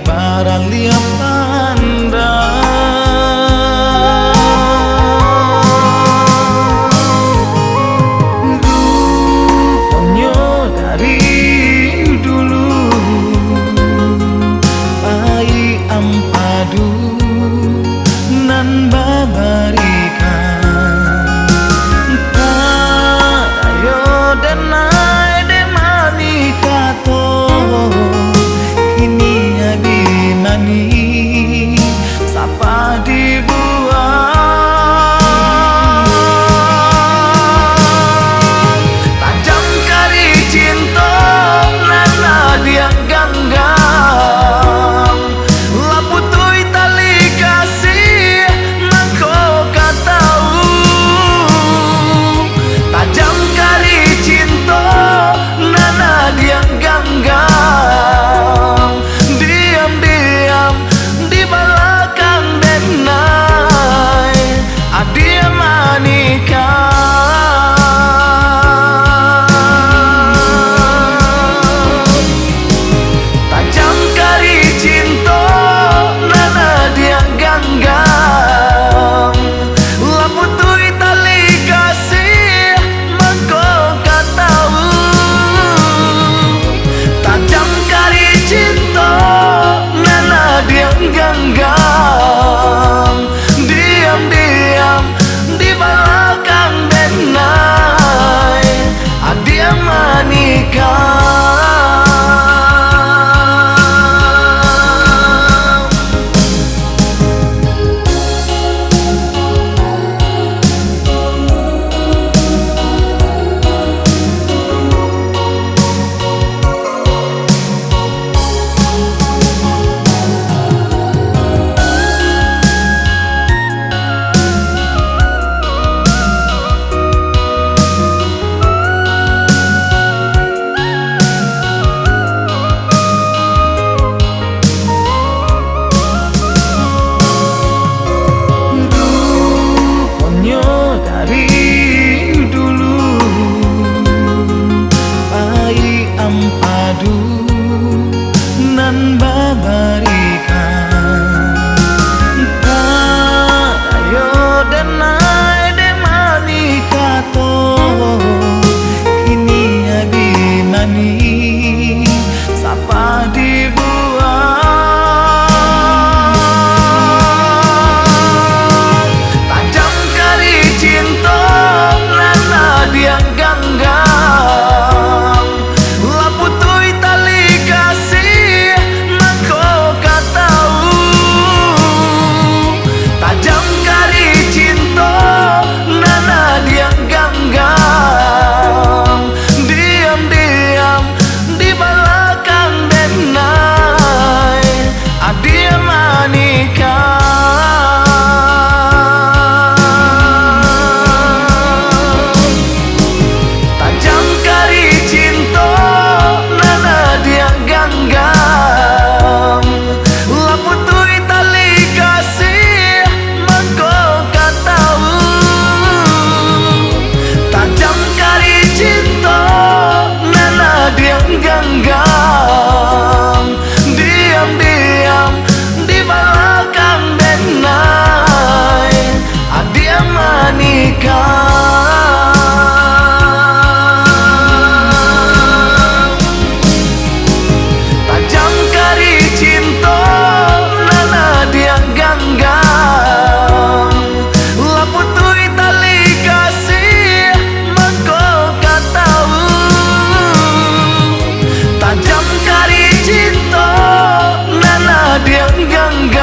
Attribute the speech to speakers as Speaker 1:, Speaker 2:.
Speaker 1: para liam tanda. Rupanya dari dulu ai ampadu nan babarikan parayo denai de manikato kini abimani sapa dibuang tajam kari cinta nana dia ganggang laputui tali kasih mangko katau tajam kari cinta nana dia ganggang diam-diam di belakang denai adia manikah tajam kari cinta nana dia ganggang laputui tali kasih mangko katau tajam kari cinta nana dia ganggang diam-diam di belakang denai adia manikah. Dari dulu ai ampadu nan babarikan parayo denai de manikato kini abimani sapa dibuang tajam kari cinta nana dia ganggang laputui tali kasih mangko katau tajam kari cinta nana dia ganggang diam-diam di belakang denai adia manikah tajam kari cinta nana dia ganggang laputui tali kasih mangko katau tajam kari cinta nana dia ganggang diam-diam di belakang denai adia manikah. Tajam kari cinta nana dia ganggang laputui tali kasih mangko katau tajam kari cinta nana dia ganggang